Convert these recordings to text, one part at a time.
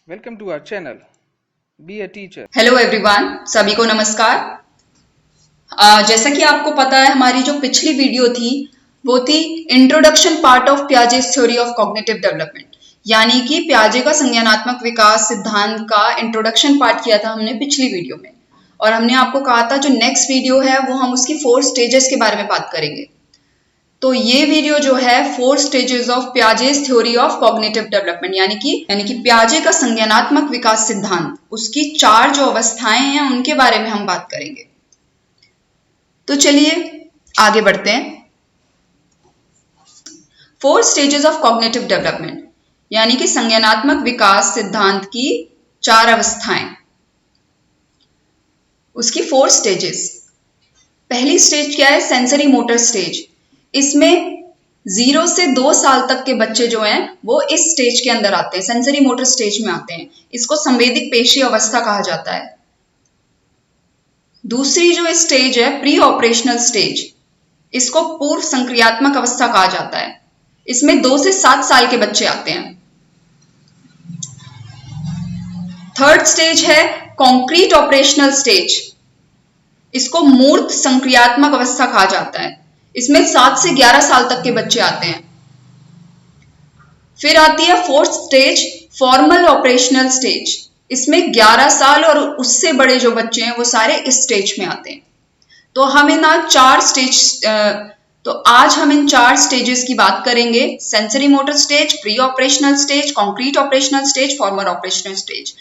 Welcome to our channel. Be a teacher. Hello everyone, सभी को नमस्कार। जैसा कि आपको पता है, हमारी जो पिछली वीडियो थी वो थी introduction part of Piaget's theory of cognitive development, यानी कि पियाजे का संज्ञानात्मक विकास सिद्धांत का इंट्रोडक्शन पार्ट किया था हमने पिछली वीडियो में। और हमने आपको कहा था जो नेक्स्ट वीडियो है वो हम उसकी 4 स्टेजेस के बारे में बात करेंगे। तो ये वीडियो जो है 4 stages of Piaget's theory of cognitive development, यानी कि पियाजे का संज्ञानात्मक विकास सिद्धांत, उसकी 4 जो अवस्थाएं हैं उनके बारे में हम बात करेंगे। तो चलिए आगे बढ़ते हैं। 4 स्टेजेस ऑफ कॉग्निटिव डेवलपमेंट, यानी कि संज्ञानात्मक विकास सिद्धांत की 4 अवस्थाएं, उसकी 4 स्टेजेस। पहली स्टेज क्या है? Sensory motor stage. इसमें 0 से 2 साल तक के बच्चे जो हैं वो इस स्टेज के अंदर आते हैं, सेंसरी मोटर स्टेज में आते हैं। इसको संवेदिक पेशी अवस्था कहा जाता है। दूसरी जो स्टेज है प्री ऑपरेशनल स्टेज, इसको पूर्व संक्रियात्मक अवस्था कहा जाता है। इसमें 2 से 7 साल के बच्चे आते हैं। थर्ड स्टेज है कॉन्क्रीट ऑपरेशनल स्टेज, इसको मूर्त संक्रियात्मक अवस्था कहा जाता है। इसमें 7 से 11 साल तक के बच्चे आते हैं। फिर आती है fourth stage formal operational stage. इसमें 11 साल और उससे बड़े जो बच्चे हैं वो सारे इस स्टेज में आते हैं। तो हम इन आज हम इन 4 स्टेजेस की बात करेंगे। Sensory motor stage, pre operational stage, concrete operational stage, formal operational stage.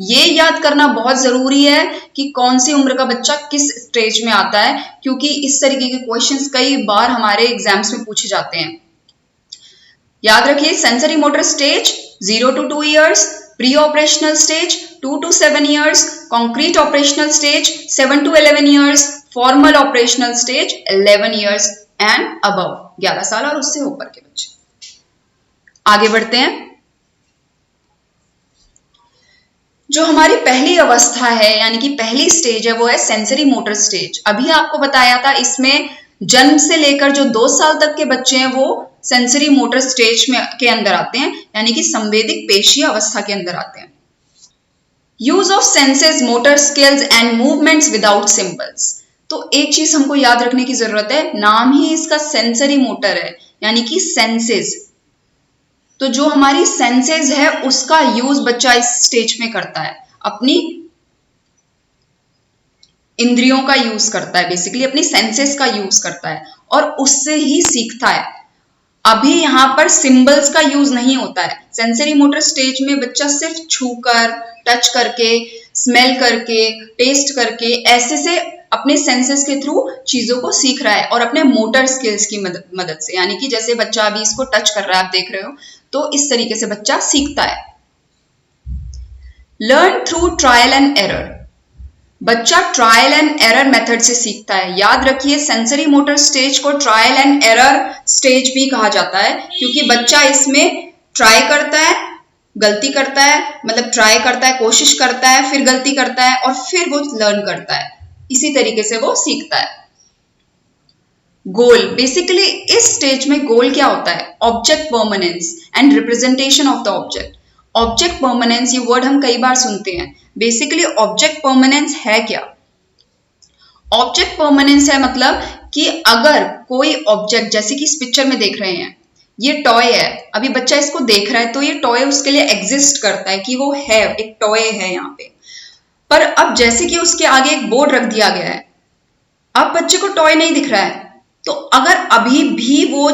ये याद करना बहुत जरूरी है कि कौन सी उम्र का बच्चा किस स्टेज में आता है, क्योंकि इस तरीके के क्वेश्चंस कई बार हमारे एग्जाम्स में पूछे जाते हैं। याद रखिए, sensory motor stage 0 to 2 years, pre operational stage 2 to 7 years, concrete operational stage 7 to 11 years, formal operational stage 11 years and above, 11 साल और उससे ऊपर के बच्चे। आगे बढ़ते हैं। जो हमारी पहली अवस्था है, यानी कि पहली स्टेज है, वो है सेंसरी मोटर स्टेज। अभी आपको बताया था इसमें जन्म से लेकर जो 2 साल तक के बच्चे हैं वो सेंसरी मोटर स्टेज में के अंदर आते हैं, यानी कि संवेदिक पेशीय अवस्था के अंदर आते हैं। Use of senses, motor skills and movements without symbols. तो एक चीज हमको याद रखने की जरूरत है, नाम ही इसका सेंसरी मोटर है, यानी कि सेंसेस। तो जो हमारी सेंसेस है उसका यूज बच्चा इस स्टेज में करता है, अपनी इंद्रियों का यूज करता है, बेसिकली अपनी सेंसेस का यूज करता है और उससे ही सीखता है। अभी यहां पर सिंबल्स का यूज नहीं होता है। सेंसरी मोटर स्टेज में बच्चा सिर्फ छूकर, टच करके, स्मेल करके, टेस्ट करके, ऐसे से अपने सेंसेस के थ्रू चीजों को सीख रहा है और अपने मोटर स्किल्स की मदद से, यानी कि जैसे बच्चा अभी इसको टच कर रहा है, आप देख रहे हो, तो इस तरीके से बच्चा सीखता है। Learn through trial and error. बच्चा ट्रायल एंड एरर मेथड से सीखता है। याद रखिए, सेंसरी मोटर स्टेज को ट्रायल एंड एरर स्टेज भी कहा जाता है, क्योंकि बच्चा इसमें ट्राई करता है, गलती करता है, मतलब ट्राई करता है, कोशिश करता है, फिर गलती करता है और फिर वो लर्न करता है। इसी तरीके से वो सीखता है। गोल, बेसिकली इस स्टेज में गोल क्या होता है? Object permanence and representation of the object. Object permanence, ये वर्ड हम कई बार सुनते हैं। बेसिकली ऑब्जेक्ट परमानेंस है क्या? ऑब्जेक्ट परमानेंस है मतलब कि अगर कोई ऑब्जेक्ट, जैसे कि इस पिक्चर में देख रहे हैं, ये टॉय है, अभी बच्चा इसको देख रहा है तो ये टॉय उसके लिए एग्जिस्ट करता है कि वो है, एक टॉय है यहाँ पे। पर अब जैसे कि उसके आगे एक बोर्ड रख दिया गया है, अब बच्चे को टॉय नहीं दिख रहा है। तो अगर अभी भी वो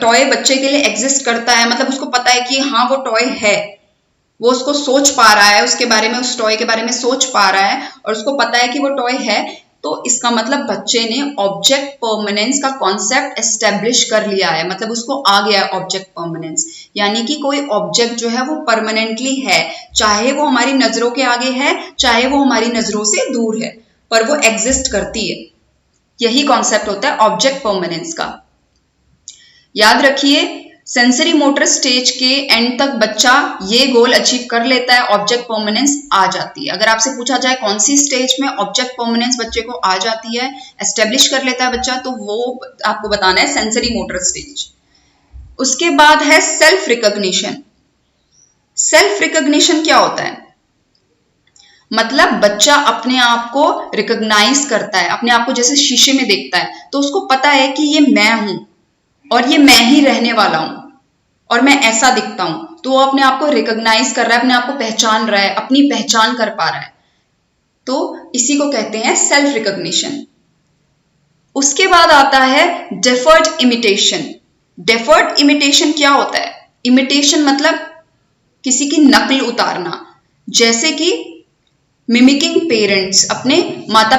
टॉय बच्चे के लिए एग्जिस्ट करता है, मतलब उसको पता है कि हाँ वो टॉय है, वो उसको सोच पा रहा है, उसके बारे में, उस टॉय के बारे में सोच पा रहा है और उसको पता है कि वो टॉय है, तो इसका मतलब बच्चे ने ऑब्जेक्ट परमानेंस का कॉन्सेप्ट एस्टेब्लिश कर लिया है, मतलब उसको आ गया है ऑब्जेक्ट परमानेंस। यानी कि कोई ऑब्जेक्ट जो है वो परमानेंटली है, चाहे वो हमारी नजरों के आगे है, चाहे वो हमारी नजरों से दूर है, पर वो एग्जिस्ट करती है। यही कॉन्सेप्ट होता है ऑब्जेक्ट परमानेंस का। याद रखिए, सेंसरी मोटर स्टेज के एंड तक बच्चा ये गोल अचीव कर लेता है, ऑब्जेक्ट परमानेंस आ जाती है। अगर आपसे पूछा जाए कौन सी स्टेज में ऑब्जेक्ट परमानेंस बच्चे को आ जाती है, एस्टेब्लिश कर लेता है बच्चा, तो वो आपको बताना है सेंसरी मोटर स्टेज। उसके बाद है सेल्फ रिकॉग्निशन। सेल्फ रिकॉग्निशन क्या होता है? मतलब बच्चा अपने आप को रिकॉग्नाइज करता है, अपने आप को जैसे शीशे में देखता है तो उसको पता है कि ये मैं हूं और ये मैं ही रहने वाला हूं और मैं ऐसा दिखता हूं, तो वो अपने आप को रिकॉग्नाइज कर रहा है, अपने आप को पहचान रहा है, अपनी पहचान कर पा रहा है, तो इसी को कहते हैं सेल्फ रिकॉग्निशन। उसके बाद आता है डेफर्ड इमिटेशन। डेफर्ड इमिटेशन क्या होता है? इमिटेशन मतलब किसी की नकल उतारना, जैसे कि मिमिकिंग पेरेंट्स, अपने माता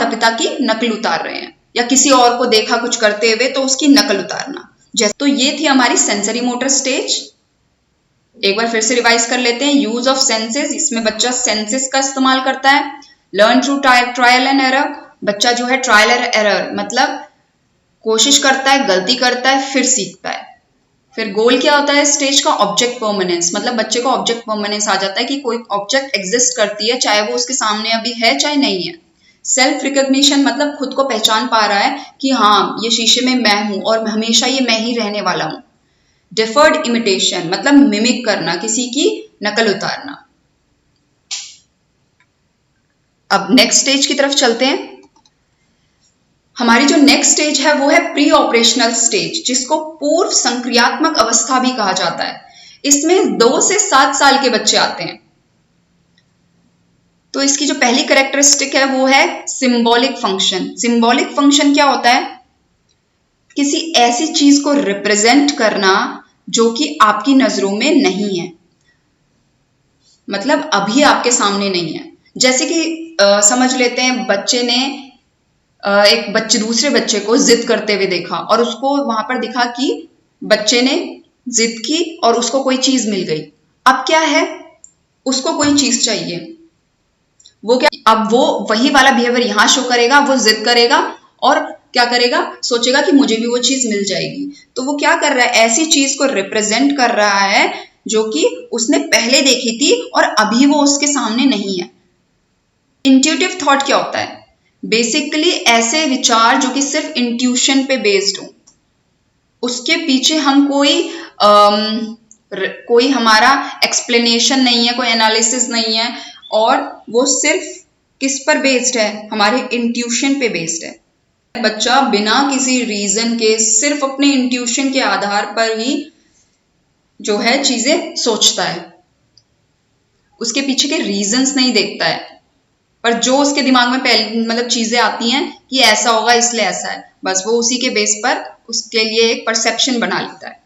पिता की नकल उतार रहे हैं, या किसी और को देखा कुछ करते हुए तो उसकी नकल उतारना। तो ये थी हमारी सेंसरी मोटर स्टेज। एक बार फिर से रिवाइज कर लेते हैं। यूज ऑफ सेंसेस, इसमें बच्चा सेंसेस का इस्तेमाल करता है। Learn through trial and error, बच्चा जो है ट्रायल एंड एरर मतलब कोशिश करता है, गलती करता है, फिर सीखता है। फिर गोल क्या होता है स्टेज का? ऑब्जेक्ट परमानेंस, मतलब बच्चे को ऑब्जेक्ट परमानेंस आ जाता है कि कोई ऑब्जेक्ट एग्जिस्ट करती है, चाहे वो उसके सामने अभी है चाहे नहीं है। सेल्फ रिकॉग्निशन मतलब खुद को पहचान पा रहा है कि हाँ ये शीशे में मैं हूं और हमेशा ये मैं ही रहने वाला हूं। डिफर्ड इमिटेशन मतलब मिमिक करना, किसी की नकल उतारना। अब नेक्स्ट स्टेज की तरफ चलते हैं। हमारी जो नेक्स्ट स्टेज है वो है प्री ऑपरेशनल स्टेज, जिसको पूर्व संक्रियात्मक अवस्था भी कहा जाता है। इसमें 2 से 7 साल के बच्चे आते हैं। तो इसकी जो पहली कैरेक्टरिस्टिक है वो है सिंबॉलिक फंक्शन। सिंबॉलिक फंक्शन क्या होता है? किसी ऐसी चीज को रिप्रेजेंट करना जो कि आपकी नजरों में नहीं है, मतलब अभी आपके सामने नहीं है। जैसे कि समझ लेते हैं बच्चे ने एक दूसरे बच्चे को जिद करते हुए देखा और उसको वहां पर दिखा कि बच्चे ने जिद की और उसको कोई चीज मिल गई। अब क्या है, उसको कोई चीज चाहिए, वो क्या, अब वो वही वाला बिहेवियर यहां शो करेगा। वो जिद करेगा और क्या करेगा, सोचेगा कि मुझे भी वो चीज मिल जाएगी। तो वो क्या कर रहा है, ऐसी चीज को रिप्रेजेंट कर रहा है जो कि उसने पहले देखी थी और अभी वो उसके सामने नहीं है। इंट्यूटिव थॉट क्या होता है? बेसिकली ऐसे विचार जो कि सिर्फ इंट्यूशन पे बेस्ड हो, उसके पीछे हम कोई हमारा एक्सप्लेनेशन नहीं है, कोई एनालिसिस नहीं है, और वो सिर्फ किस पर बेस्ड है, हमारे इंट्यूशन पे बेस्ड है। बच्चा बिना किसी रीजन के सिर्फ अपने इंट्यूशन के आधार पर ही जो है चीजें सोचता है, उसके पीछे के रीजंस नहीं देखता है, पर जो उसके दिमाग में मतलब चीजें आती हैं कि ऐसा होगा इसलिए ऐसा है, बस वो उसी के बेस पर उसके लिए एक परसेप्शन बना लेता है।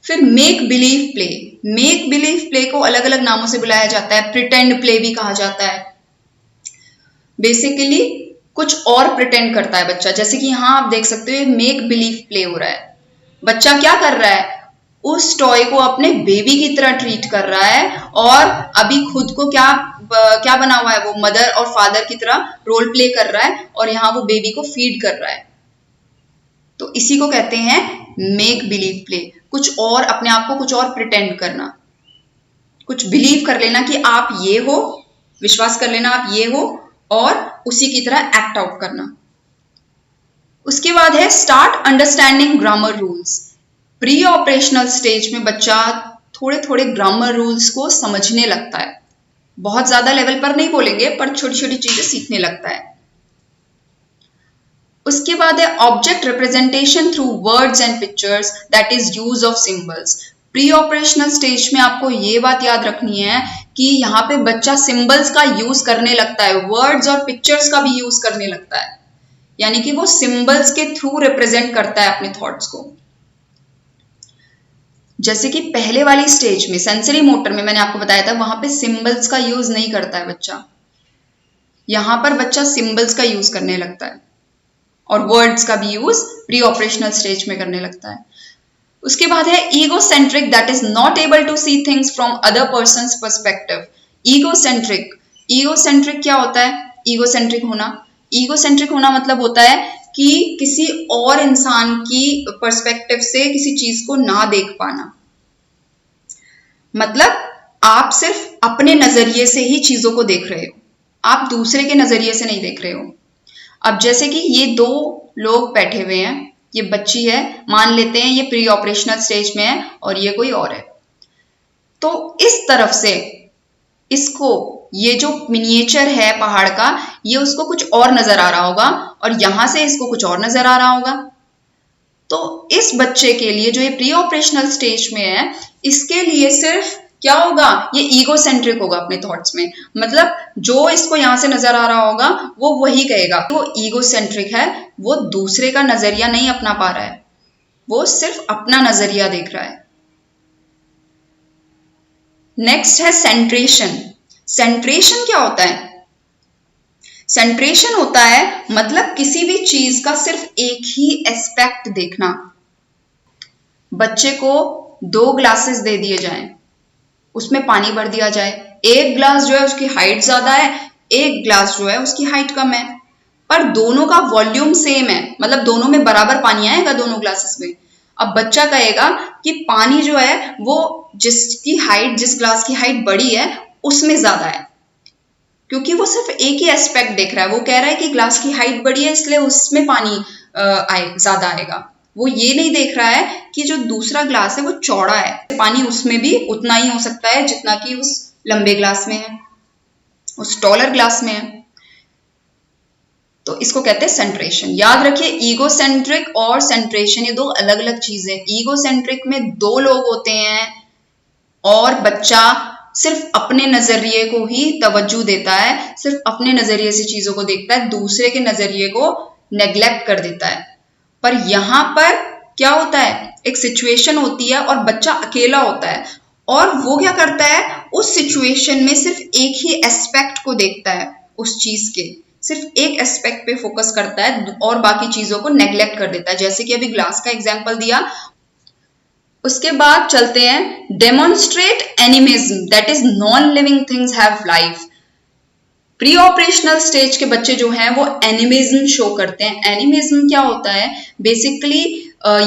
फिर make believe play. Make believe play को अलग अलग नामों से बुलाया जाता है, प्रिटेंड प्ले भी कहा जाता है। बेसिकली कुछ और प्रिटेंड करता है बच्चा, जैसे कि यहाँ आप देख सकते हो मेक बिलीव प्ले हो रहा है। बच्चा क्या कर रहा है, उस टॉय को अपने बेबी की तरह ट्रीट कर रहा है और अभी खुद को क्या बना हुआ है, वो मदर और फादर की तरह रोल प्ले कर रहा है और यहाँ वो बेबी को फीड कर रहा है। तो इसी को कहते हैं मेक बिलीव प्ले। कुछ और, अपने आप को कुछ और प्रिटेंड करना, कुछ बिलीव कर लेना कि आप ये हो, विश्वास कर लेना आप ये हो और उसी की तरह एक्ट आउट करना। उसके बाद है start understanding grammar rules. Pre operational stage में बच्चा थोड़े थोड़े ग्रामर रूल्स को समझने लगता है, बहुत ज्यादा लेवल पर नहीं बोलेंगे पर छोटी छोटी चीजें सीखने लगता है। उसके बाद है object representation through words and pictures, that is use of symbols. Pre operational stage में आपको ये बात याद रखनी है कि यहाँ पे बच्चा सिंबल्स का यूज करने लगता है, वर्ड्स और पिक्चर्स का भी यूज करने लगता है, यानी कि वो सिंबल्स के थ्रू रिप्रेजेंट करता है अपने थॉट्स को। जैसे कि पहले वाली स्टेज में सेंसरी मोटर में मैंने आपको बताया था, वहां पे सिंबल्स का यूज नहीं करता है बच्चा, यहां पर बच्चा सिंबल्स का यूज करने लगता है और वर्ड्स का भी यूज प्री ऑपरेशनल स्टेज में करने लगता है। उसके बाद है egocentric, that is not able to see things from other persons perspective. Egocentric क्या होता है? ईगोसेंट्रिक होना मतलब होता है कि किसी और इंसान की पर्सपेक्टिव से किसी चीज को ना देख पाना, मतलब आप सिर्फ अपने नजरिए से ही चीजों को देख रहे हो, आप दूसरे के नजरिए से नहीं देख रहे हो। अब जैसे कि ये 2 लोग बैठे हुए हैं, ये बच्ची है, मान लेते हैं ये प्री ऑपरेशनल स्टेज में है और ये कोई और है। तो इस तरफ से इसको ये जो मिनिएचर है पहाड़ का, ये उसको कुछ और नजर आ रहा होगा और यहां से इसको कुछ और नजर आ रहा होगा। तो इस बच्चे के लिए जो ये प्री ऑपरेशनल स्टेज में है, इसके लिए सिर्फ क्या होगा, ये ईगोसेंट्रिक होगा अपने थॉट्स में। मतलब जो इसको यहां से नजर आ रहा होगा वो वही कहेगा। वो ईगोसेंट्रिक है, वो दूसरे का नजरिया नहीं अपना पा रहा है, वो सिर्फ अपना नजरिया देख रहा है। नेक्स्ट है सेंट्रेशन। सेंट्रेशन क्या होता है? सेंट्रेशन होता है मतलब किसी भी चीज का सिर्फ एक ही एस्पेक्ट देखना। बच्चे को 2 ग्लासेस दे दिए जाएं, उसमें पानी भर दिया जाए। एक ग्लास जो है उसकी हाइट ज्यादा है, एक ग्लास जो है उसकी हाइट कम है, पर दोनों का वॉल्यूम सेम है, मतलब दोनों में बराबर पानी आएगा दोनों ग्लासेस में। अब बच्चा कहेगा कि पानी जो है वो जिसकी हाइट, जिस ग्लास की हाइट बड़ी है उसमें ज्यादा है, क्योंकि वो सिर्फ एक ही एस्पेक्ट देख रहा है। वो कह रहा है कि ग्लास की हाइट बड़ी है इसलिए उसमें पानी ज्यादा आएगा। वो ये नहीं देख रहा है कि जो दूसरा ग्लास है वो चौड़ा है, पानी उसमें भी उतना ही हो सकता है जितना कि उस लंबे ग्लास में है, उस टॉलर ग्लास में है। तो इसको कहते हैं सेंट्रेशन। याद रखिए, ईगोसेंट्रिक और सेंट्रेशन ये 2 अलग अलग चीजें। ईगोसेंट्रिक में 2 लोग होते हैं और बच्चा सिर्फ अपने नजरिए को ही तवज्जो देता है, सिर्फ अपने नजरिए से चीजों को देखता है, दूसरे के नजरिए को नेग्लेक्ट कर देता है। पर यहां पर क्या होता है, एक सिचुएशन होती है और बच्चा अकेला होता है और वो क्या करता है, उस सिचुएशन में सिर्फ एक ही एस्पेक्ट को देखता है, उस चीज के सिर्फ एक एस्पेक्ट पे फोकस करता है और बाकी चीजों को नेग्लेक्ट कर देता है। जैसे कि अभी ग्लास का एग्जांपल दिया। उसके बाद चलते हैं demonstrate animism, that is non living things have life. Pre operational stage के बच्चे जो हैं वो एनिमिज्म शो करते हैं। एनिमिज्म क्या होता है? बेसिकली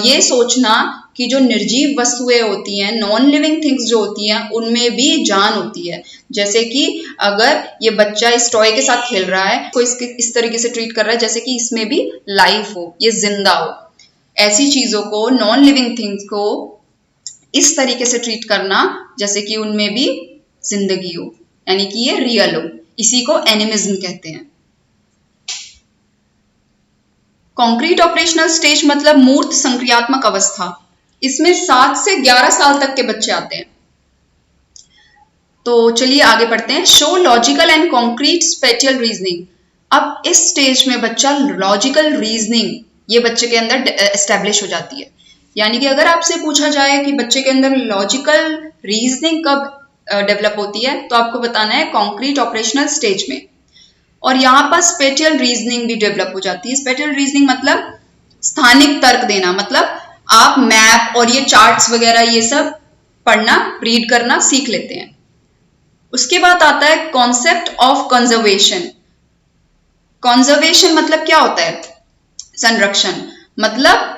ये सोचना कि जो निर्जीव वस्तुएं होती हैं, नॉन लिविंग थिंग्स जो होती हैं, उनमें भी जान होती है। जैसे कि अगर ये बच्चा इस टॉय के साथ खेल रहा है तो इसके इस तरीके से ट्रीट कर रहा है जैसे कि इसमें भी लाइफ हो, ये जिंदा हो। ऐसी चीजों को, नॉन लिविंग थिंग्स को इस तरीके से ट्रीट करना जैसे कि उनमें भी जिंदगी हो, यानी कि ये रियल हो। इसी को एनिमिज्म कहते हैं। कॉन्क्रीट ऑपरेशनल स्टेज मतलब मूर्त संक्रियात्मक अवस्था। इसमें 7 से 11 साल तक के बच्चे आते हैं। तो चलिए आगे पढ़ते हैं। Show logical and concrete spatial reasoning. अब इस स्टेज में बच्चा लॉजिकल रीजनिंग ये बच्चे के अंदर एस्टेब्लिश हो जाती है। यानी कि अगर आपसे पूछा जाए कि बच्चे के अंदर लॉजिकल रीजनिंग कब डेवलप होती है, तो आपको बताना है कॉन्क्रीट ऑपरेशनल स्टेज में। और यहाँ पर स्पेटियल रीजनिंग भी डेवलप हो जाती है। स्पेटियल रीजनिंग मतलब स्थानिक तर्क देना, मतलब आप मैप और ये चार्ट्स वगैरह ये सब पढ़ना, रीड करना सीख लेते हैं। उसके बाद आता है कॉन्सेप्ट ऑफ कंजर्वेशन। कंजर्वेशन मतलब क्या होता है? संरक्षण। मतलब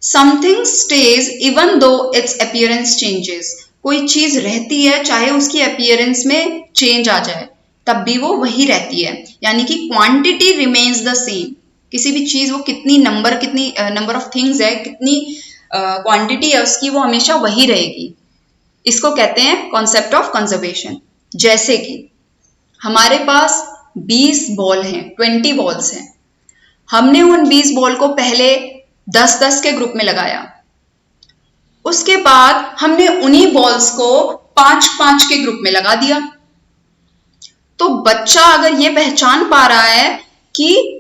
something stage even though it's appearance changes. कोई चीज रहती है चाहे उसकी अपीयरेंस में चेंज आ जाए, तब भी वो वही रहती है। यानी कि क्वांटिटी रिमेन्स द सेम। किसी भी चीज वो कितनी नंबर ऑफ थिंग्स है, कितनी क्वांटिटी है उसकी, वो हमेशा वही रहेगी। इसको कहते हैं कॉन्सेप्ट ऑफ कंजर्वेशन। जैसे कि हमारे पास 20 बॉल हैं, 20 बॉल्स हैं। हमने उन 20 बॉल को पहले 10-10 के ग्रुप में लगाया। उसके बाद हमने उन्हीं बॉल्स को 5-5 के ग्रुप में लगा दिया। तो बच्चा अगर ये पहचान पा रहा है कि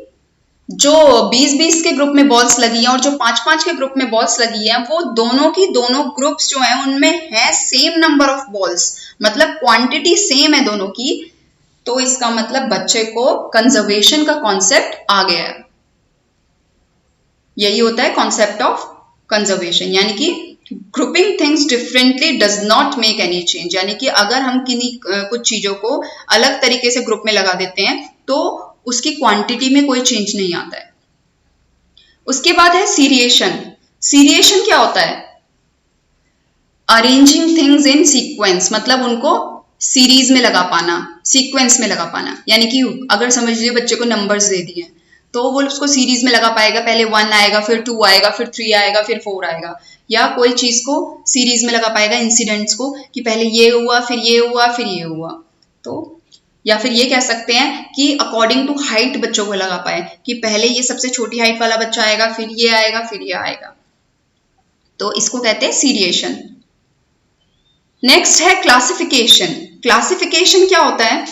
जो 20-20 के ग्रुप में बॉल्स लगी हैं और जो 5-5 के ग्रुप में बॉल्स लगी हैं, वो दोनों ग्रुप्स जो हैं उनमें है सेम नंबर ऑफ बॉल्स, मतलब क्वांटिटी सेम है दोनों की, तो इसका मतलब बच्चे को कंजर्वेशन का कॉन्सेप्ट आ गया है। यही होता है कॉन्सेप्ट ऑफ कंजर्वेशन। यानी कि grouping things differently does not make any change. यानी कि अगर हम कुछ चीजों को अलग तरीके से ग्रुप में लगा देते हैं तो उसकी क्वांटिटी में कोई चेंज नहीं आता है। उसके बाद है सीरिएशन। सीरिएशन क्या होता है? अरेंजिंग थिंग्स इन सीक्वेंस, मतलब उनको सीरीज में लगा पाना, सीक्वेंस में लगा पाना। यानी कि अगर समझ लीजिए बच्चे को नंबर्स दे दिए तो वो उसको सीरीज में लगा पाएगा, पहले 1 आएगा, फिर 2 आएगा, फिर 3 आएगा, फिर 4 आएगा। या कोई चीज को सीरीज में लगा पाएगा, इंसिडेंट्स को, कि पहले ये हुआ, फिर ये हुआ, फिर ये हुआ। तो या फिर ये कह सकते हैं कि अकॉर्डिंग टू हाइट बच्चों को लगा पाए, कि पहले ये सबसे छोटी हाइट वाला बच्चा आएगा, फिर ये आएगा, फिर ये आएगा। तो इसको कहते हैं सीरिएशन। नेक्स्ट है क्लासिफिकेशन। क्लासिफिकेशन क्या होता है?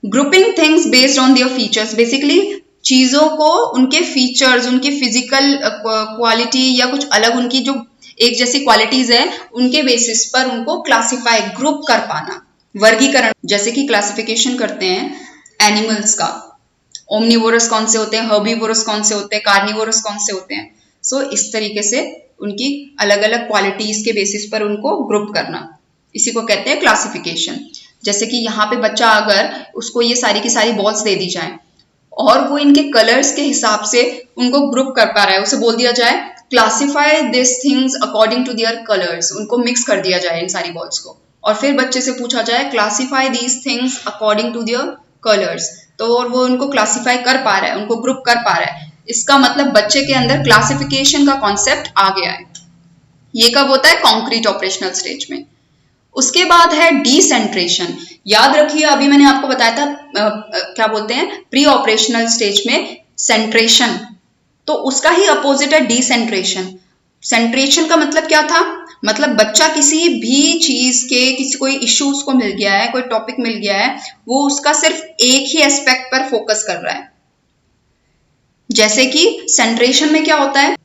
Grouping things based on their features. Basically चीजों को उनके फीचर्स, उनकी फिजिकल क्वालिटी या कुछ अलग उनकी जो एक जैसी क्वालिटीज है, उनके बेसिस पर उनको क्लासिफाई, ग्रुप कर पाना, वर्गीकरण। जैसे कि क्लासिफिकेशन करते हैं एनिमल्स का, ओमनिवोरस कौन से होते हैं, हर्बीवोरस कौन से होते हैं, कार्निवोरस कौन से होते हैं। सो इस तरीके से उनकी अलग अलग क्वालिटीज के बेसिस पर उनको ग्रुप करना, इसी को कहते हैं क्लासिफिकेशन। जैसे कि यहाँ पे बच्चा अगर उसको ये सारी की सारी बॉल्स दे दी जाए और वो इनके कलर्स के हिसाब से उनको ग्रुप कर पा रहा है, उसे बोल दिया जाए classify this things according to their colours, उनको मिक्स कर दिया जाए इन सारी बॉल्स को, और फिर बच्चे से पूछा जाए classify these things according to their colours, तो और वो उनको क्लासिफाई कर पा रहा है, उनको ग्रुप कर पा रहा है। इसका मतलब बच्चे के अंदर क्लासिफिकेशन का कॉन्सेप्ट आ गया है। ये कब होता है? कॉन्क्रीट ऑपरेशनल स्टेज में। उसके बाद है डिसेंट्रेशन। याद रखिए अभी मैंने आपको बताया था क्या बोलते हैं, प्री ऑपरेशनल स्टेज में सेंट्रेशन, तो उसका ही अपोजिट है डिसेंट्रेशन। सेंट्रेशन का मतलब क्या था? मतलब बच्चा किसी भी चीज के, किसी कोई इश्यू उसको मिल गया है, कोई टॉपिक मिल गया है, वो उसका सिर्फ एक ही एस्पेक्ट पर फोकस कर रहा है। जैसे कि सेंट्रेशन में क्या होता है,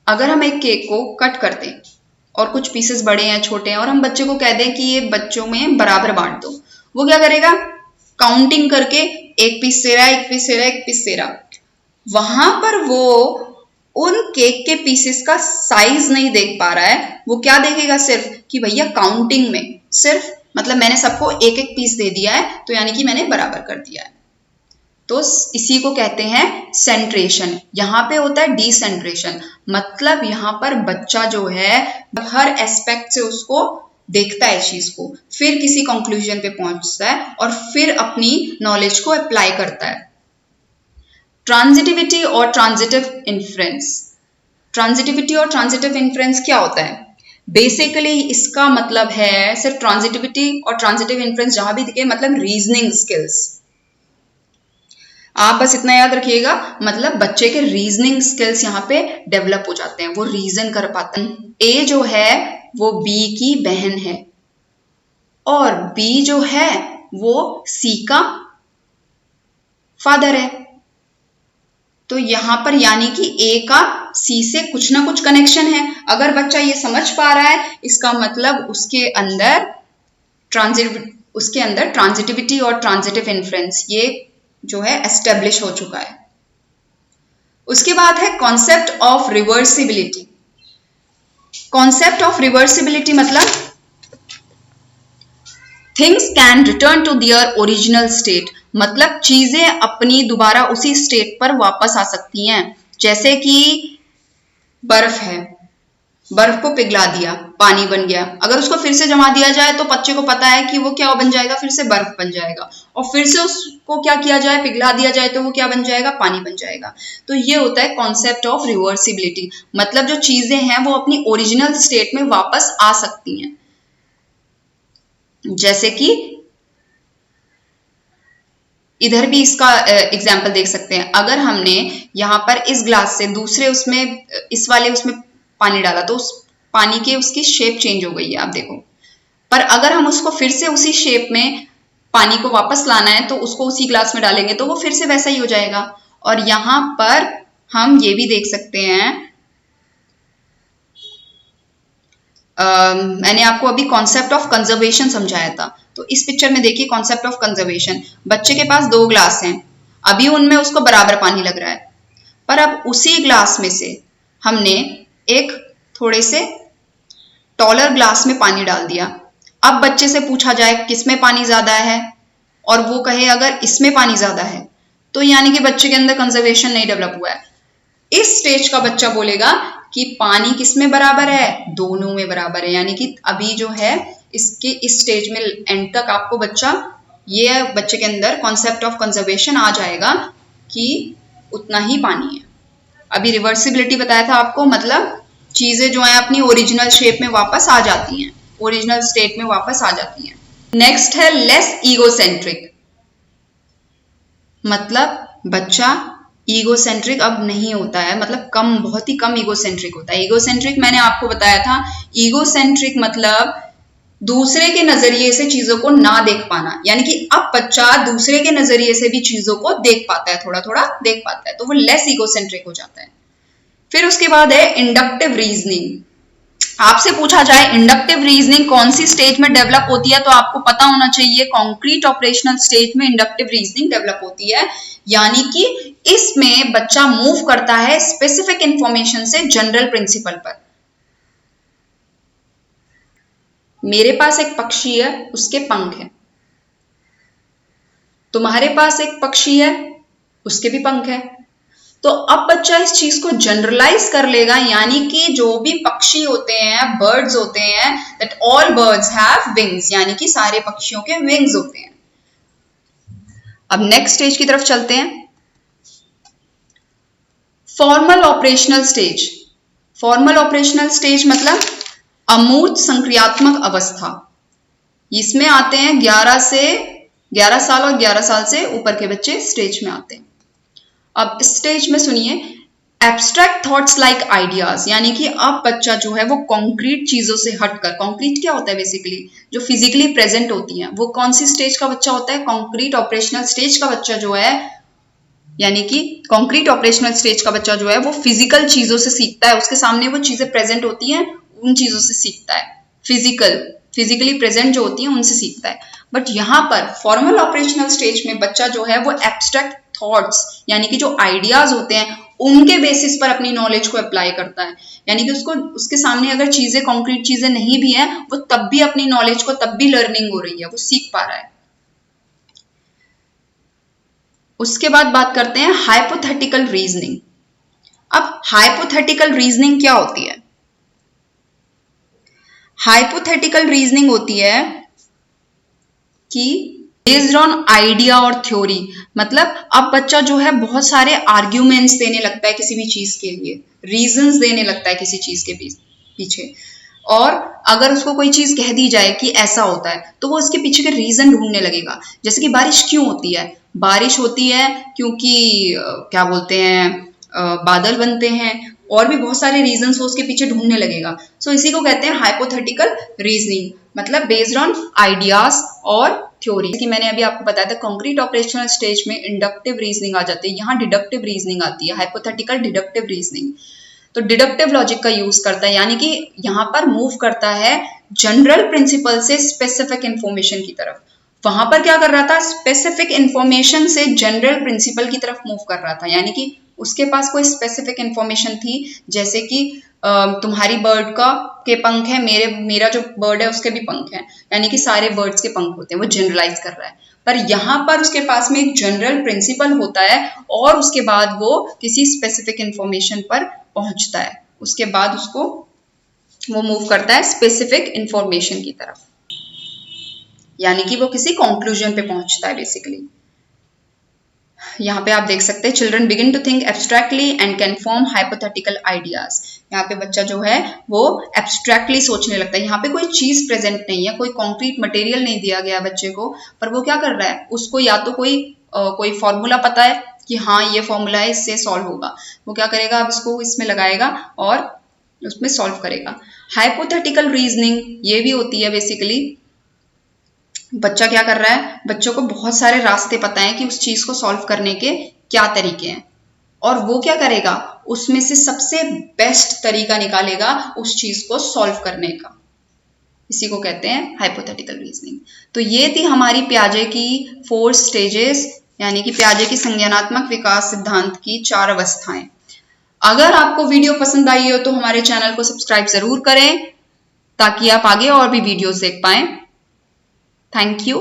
अगर हम एक केक को कट कर दें और कुछ पीसेस बड़े हैं, छोटे हैं, और हम बच्चे को कह दें कि ये बच्चों में बराबर बांट दो, वो क्या करेगा? काउंटिंग करके एक पीस से रहा, एक पीस से रहा, एक पीस से रहा। वहां पर वो उन केक के पीसेस का साइज नहीं देख पा रहा है, वो क्या देखेगा सिर्फ कि भैया काउंटिंग में सिर्फ, मतलब मैंने सबको एक एक पीस दे दिया है, तो यानी कि मैंने बराबर कर दिया है। तो इसी को कहते हैं सेंट्रेशन। यहाँ पे होता है डिसेंट्रेशन, मतलब यहाँ पर बच्चा जो है हर एस्पेक्ट से उसको देखता है चीज को, फिर किसी कंक्लूजन पे पहुंचता है और फिर अपनी नॉलेज को अप्लाई करता है। ट्रांजिटिविटी और ट्रांजिटिव इन्फ्रेंस। ट्रांजिटिविटी और ट्रांजिटिव इन्फ्रेंस क्या होता है? बेसिकली इसका मतलब है, सिर्फ ट्रांजिटिविटी और ट्रांजिटिव इन्फ्रेंस जहां भी दिखे, मतलब रीजनिंग स्किल्स। आप बस इतना याद रखिएगा, मतलब बच्चे के रीजनिंग स्किल्स यहाँ पे डेवलप हो जाते हैं, वो रीजन कर पाते हैं। ए जो है वो बी की बहन है और बी जो है वो सी का फादर है। तो यहां पर यानी कि ए का सी से कुछ ना कुछ कनेक्शन है। अगर बच्चा ये समझ पा रहा है, इसका मतलब उसके अंदर ट्रांजिटिविटी और ट्रांजिटिव इन्फ्रेंस ये जो है एस्टेब्लिश हो चुका है। उसके बाद है concept of reversibility. Concept of reversibility मतलब things can return to their original state, मतलब चीजें अपनी दोबारा उसी स्टेट पर वापस आ सकती हैं। जैसे कि बर्फ है, बर्फ को पिघला दिया, पानी बन गया, अगर उसको फिर से जमा दिया जाए तो बच्चे को पता है कि वो क्या बन जाएगा, फिर से बर्फ बन जाएगा, और फिर से उसको क्या किया जाए, पिघला दिया जाए तो वो क्या बन जाएगा, पानी बन जाएगा। तो ये होता है कॉन्सेप्ट ऑफ रिवर्सिबिलिटी, मतलब जो चीजें हैं वो अपनी ओरिजिनल स्टेट में वापस आ सकती हैं। जैसे कि इधर भी इसका एग्जाम्पल देख सकते हैं। अगर हमने यहाँ पर इस ग्लास से दूसरे उसमें, इस वाले उसमें पानी डाला तो उस पानी के उसकी शेप चेंज हो गई है, आप देखो। पर अगर हम उसको फिर से उसी शेप में पानी को वापस लाना है तो उसको उसी ग्लास में डालेंगे तो वो फिर से वैसा ही हो जाएगा। और यहाँ पर हम ये भी देख सकते हैं, मैंने आपको अभी कॉन्सेप्ट ऑफ कंजर्वेशन समझाया था, तो इस पिक्चर में देखिए कॉन्सेप्ट ऑफ कंजर्वेशन। बच्चे के पास 2 ग्लास हैं, अभी उनमें उसको बराबर पानी लग रहा है, पर अब उसी ग्लास में से हमने एक थोड़े से टॉलर ग्लास में पानी डाल दिया। अब बच्चे से पूछा जाए किसमें पानी ज्यादा है, और वो कहे अगर इसमें पानी ज्यादा है, तो यानी कि बच्चे के अंदर कंजर्वेशन नहीं डेवलप हुआ है। इस स्टेज का बच्चा बोलेगा कि पानी किसमें बराबर है, दोनों में बराबर है। यानी कि अभी जो है इसके इस स्टेज में एंड तक आपको बच्चे के अंदर कॉन्सेप्ट ऑफ कंजर्वेशन आ जाएगा कि उतना ही पानी है। अभी रिवर्सिबिलिटी बताया था आपको, मतलब चीजें जो है अपनी ओरिजिनल शेप में वापस आ जाती हैं, ओरिजिनल स्टेट में वापस आ जाती हैं। नेक्स्ट है लेस ईगोसेंट्रिक, मतलब बच्चा ईगोसेंट्रिक अब नहीं होता है, मतलब कम, बहुत ही कम ईगोसेंट्रिक होता है। ईगोसेंट्रिक मैंने आपको बताया था, ईगोसेंट्रिक मतलब दूसरे के नजरिए से चीजों को ना देख पाना, यानी कि अब बच्चा दूसरे के नजरिए से भी चीजों को देख पाता है, थोड़ा थोड़ा देख पाता है, तो वो लेस ईगोसेंट्रिक हो जाता है। फिर उसके बाद है इंडक्टिव रीजनिंग। आपसे पूछा जाए इंडक्टिव रीजनिंग कौन सी स्टेज में डेवलप होती है, तो आपको पता होना चाहिए कॉन्क्रीट ऑपरेशनल स्टेज में इंडक्टिव रीजनिंग डेवलप होती है, यानी कि इसमें बच्चा मूव करता है स्पेसिफिक इंफॉर्मेशन से जनरल प्रिंसिपल पर। मेरे पास एक पक्षी है, उसके पंख हैं, तुम्हारे पास एक पक्षी है, उसके भी पंख है। तो अब बच्चा इस चीज को जनरलाइज कर लेगा, यानी कि जो भी पक्षी होते हैं, बर्ड्स होते हैं, that all birds have wings, यानी कि सारे पक्षियों के विंग्स होते हैं। अब नेक्स्ट स्टेज की तरफ चलते हैं, formal operational stage. Formal operational stage मतलब अमूर्त संक्रियात्मक अवस्था। इसमें आते हैं 11 साल और 11 साल से ऊपर के बच्चे स्टेज में आते हैं। अब इस स्टेज में सुनिए, एब्स्ट्रैक्ट थॉट्स लाइक आइडियाज, यानी कि अब बच्चा जो है वो कॉन्क्रीट चीजों से हटकर, कॉन्क्रीट क्या होता है बेसिकली, जो फिजिकली प्रेजेंट होती हैं, वो कौन सी स्टेज का बच्चा होता है, कॉन्क्रीट ऑपरेशनल स्टेज का बच्चा जो है, यानी कि कॉन्क्रीट ऑपरेशनल स्टेज का बच्चा जो है वो फिजिकल चीजों से सीखता है, उसके सामने वो चीजें प्रेजेंट होती हैं, उन चीजों से सीखता है, फिजिकली प्रेजेंट जो होती हैं उनसे सीखता है। बट यहाँ पर फॉर्मल ऑपरेशनल स्टेज में बच्चा जो है वो एब्स्ट्रैक्ट थॉट्स, यानी कि जो आइडियाज होते हैं उनके बेसिस पर अपनी नॉलेज को अप्लाई करता है, यानी कि उसके सामने अगर चीजें, कॉन्क्रीट चीजें नहीं भी हैं, वो तब भी अपनी नॉलेज को, तब भी लर्निंग हो रही है, वो सीख पा रहा है। उसके बाद बात करते हैं हाइपोथेटिकल रीजनिंग। अब हाइपोथेटिकल रीजनिंग क्या होती है? हाइपोथेटिकल रीजनिंग होती है कि बेस्ड ऑन आइडिया और थ्योरी, मतलब अब बच्चा जो है बहुत सारे आर्ग्यूमेंट्स देने लगता है किसी भी चीज के लिए, रीजंस देने लगता है किसी चीज के पीछे, और अगर उसको कोई चीज कह दी जाए कि ऐसा होता है तो वो उसके पीछे के रीजन ढूंढने लगेगा। जैसे कि बारिश क्यों होती है? बारिश होती है क्योंकि क्या बोलते हैं, बादल बनते हैं, और भी बहुत सारे रीजंस वो उसके पीछे ढूंढने लगेगा। सो इसी को कहते हैं हाइपोथेटिकल रीजनिंग, मतलब बेस्ड ऑन आइडियाज और थ्योरी। कि मैंने अभी आपको बताया था कॉन्क्रीट ऑपरेशनल स्टेज में इंडक्टिव रीजनिंग आ जाती है, यहाँ डिडक्टिव रीजनिंग आती है, हाइपोथेटिकल डिडक्टिव रीजनिंग। तो डिडक्टिव लॉजिक का यूज करता है, यानी कि यहाँ पर मूव करता है जनरल प्रिंसिपल से स्पेसिफिक इंफॉर्मेशन की तरफ। वहां पर क्या कर रहा था, स्पेसिफिक इंफॉर्मेशन से जनरल प्रिंसिपल की तरफ मूव कर रहा था, यानी कि उसके पास कोई स्पेसिफिक इंफॉर्मेशन थी, जैसे कि तुम्हारी बर्ड के पंख है, मेरा जो बर्ड है उसके भी पंख हैं, यानी कि सारे बर्ड्स के पंख होते हैं, वो जनरलाइज कर रहा है। पर यहाँ पर उसके पास में एक जनरल प्रिंसिपल होता है, और उसके बाद वो किसी स्पेसिफिक इंफॉर्मेशन पर पहुंचता है, उसके बाद उसको वो मूव करता है स्पेसिफिक इंफॉर्मेशन की तरफ, यानी कि वो किसी कंक्लूजन पे पहुंचता है बेसिकली। यहाँ पे आप देख सकते हैं, children begin to think abstractly and can form hypothetical ideas. यहाँ पे बच्चा जो है वो एब्स्ट्रैक्टली सोचने लगता है, यहाँ पे कोई चीज प्रेजेंट नहीं है, कोई कॉन्क्रीट मटेरियल नहीं दिया गया बच्चे को, पर वो क्या कर रहा है, उसको या तो कोई फॉर्मूला पता है कि हाँ ये फॉर्मूला है, इससे सॉल्व होगा, वो क्या करेगा, अब इसको इसमें लगाएगा और उसमें सॉल्व करेगा। हाइपोथेटिकल रीजनिंग ये भी होती है बेसिकली, बच्चा क्या कर रहा है, बच्चों को बहुत सारे रास्ते पता है कि उस चीज को सॉल्व करने के क्या तरीके हैं, और वो क्या करेगा, उसमें से सबसे बेस्ट तरीका निकालेगा उस चीज को सॉल्व करने का। इसी को कहते हैं हाइपोथेटिकल रीजनिंग। तो ये थी हमारी पियाजे की 4 स्टेजेस, यानी कि पियाजे की संज्ञानात्मक विकास सिद्धांत की 4 अवस्थाएं। अगर आपको वीडियो पसंद आई हो तो हमारे चैनल को सब्सक्राइब जरूर करें, ताकि आप आगे और भी वीडियोस देख पाएं। Thank you.